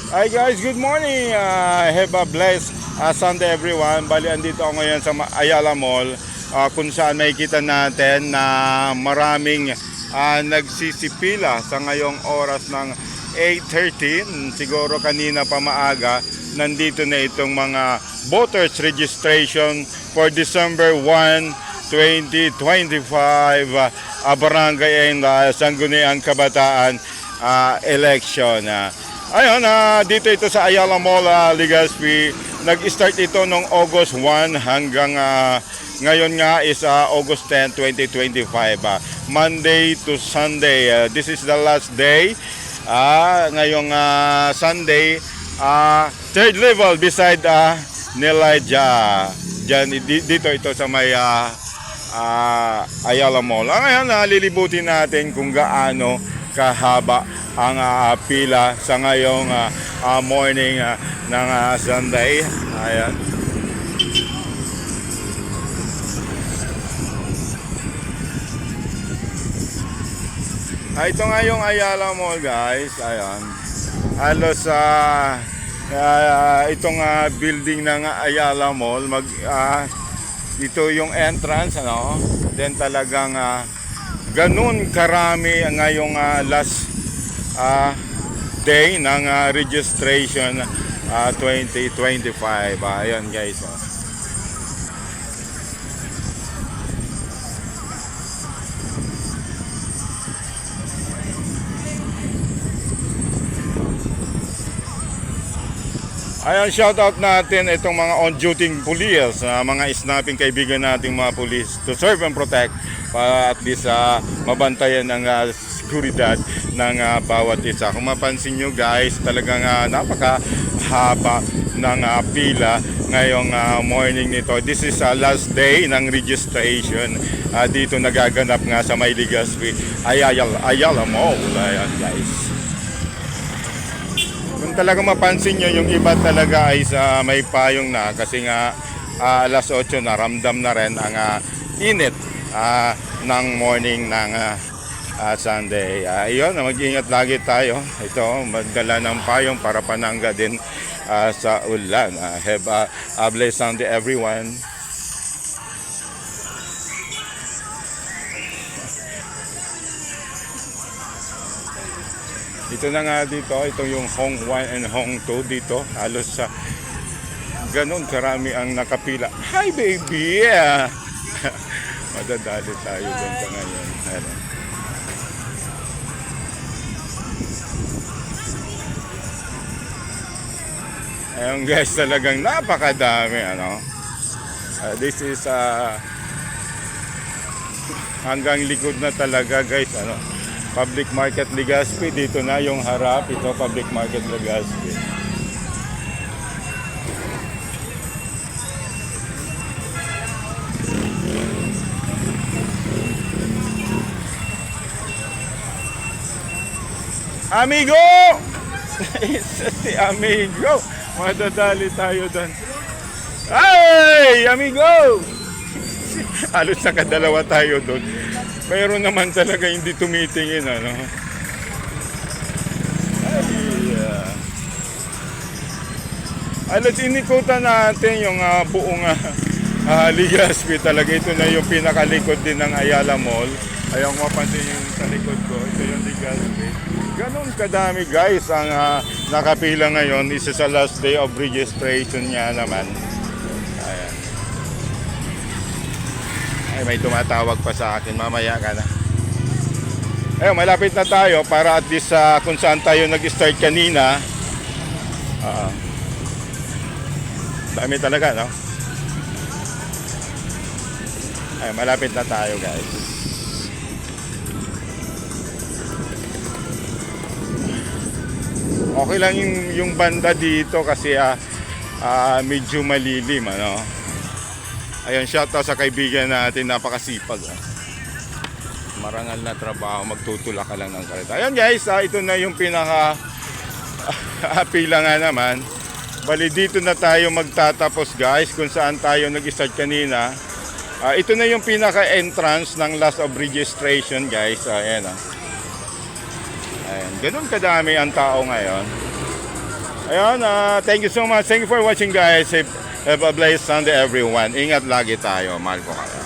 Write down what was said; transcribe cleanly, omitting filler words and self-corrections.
Hi guys, good morning. Have a blessed Sunday everyone. Bali, andito ako ngayon sa Ayala Mall kung saan makikita natin na maraming nagsisipila sa ngayong oras ng 8:13. Siguro kanina pa maaga, nandito na itong mga voters registration for December 1, 2025 Barangay and Sangguniang Kabataan election. Ayun, dito ito sa Ayala Mall, Legazpi. Nag-start ito noong August 1 hanggang ngayon nga is August 10, 2025. Monday to Sunday. This is the last day. Ngayong Sunday, third level beside Nilaja. Diyan, dito ito sa may Ayala Mall. Ngayon, lilibutin natin kung gaano kahaba ang pila sa ngayong morning ng Sunday. Ayan. Ito nga yung Ayala Mall, guys. Ayan. Halos itong building ng Ayala Mall, ito yung entrance, ano? Then talagang ganun karami ngayong last day ng registration 2025. Ayan guys. Ayan, shoutout natin itong mga on-duty police, mga snapping kaibigan nating mga police to serve and protect para at least mabantayan ang seguridad ng bawat isa. Kung mapansin nyo guys, talagang napakahaba ng pila ngayong morning nito. This is last day ng registration. Dito nagaganap nga sa may Legazpi, Ayala Mall. Ayan guys. Kung talaga mapansin nyo, yung iba talaga ay may payong na kasi nga alas 8 na ramdam na rin ang init ng morning ng Sunday. Iyon, mag-ingat lagi tayo. Ito, magdala ng payong para panangga din sa ulan. Have a blessed Sunday everyone. Ito na nga dito, ito yung Hong 1 and Hong 2 dito. Halos ganun karami ang nakapila. Hi baby! Madadali tayo dun sa ngayon. Ayun guys, talagang napakadami. This is hanggang likod na talaga guys. Public Market Legazpi, dito na yung harap, ito Public Market Legazpi. Amigo! Isa si Amigo. Madadali tayo doon. Ay! Amigo! Halos nakadalawa tayo doon. Mayroon naman talaga hindi tumitingin, Ay, alas inikutan natin yung buong Legazpi talaga. Ito na yung pinakalikod din ng Ayala Mall. Ayaw mapansin yung sa likod ko. Ito yung Legazpi. Ganon kadami guys ang nakapila ngayon. Isa sa last day of registration niya naman. Ayan. Ay, may tumatawag pa sa akin. Mamaya ka na. Ayun, malapit na tayo para at least kung saan tayo nag-start kanina. Dami talaga, no? Ay, malapit na tayo, guys. Okay lang yung banda dito kasi medyo malilim, Ayun, shoutout sa kaibigan natin, napakasipag. Marangal na trabaho, magtutulak ka lang ng kareta. Ayun guys, ito na yung pinaka pila nga naman. Bali dito na tayo magtatapos guys, kung saan tayo nag-start kanina. Ito na yung pinaka entrance ng last of registration guys. Ayan, Ayan, ganun kadami ang tao ngayon. Ayun, thank you so much. Thank you for watching guys. Have a blessed Sunday everyone. Ingat lagi tayo. Mahal ko kayo.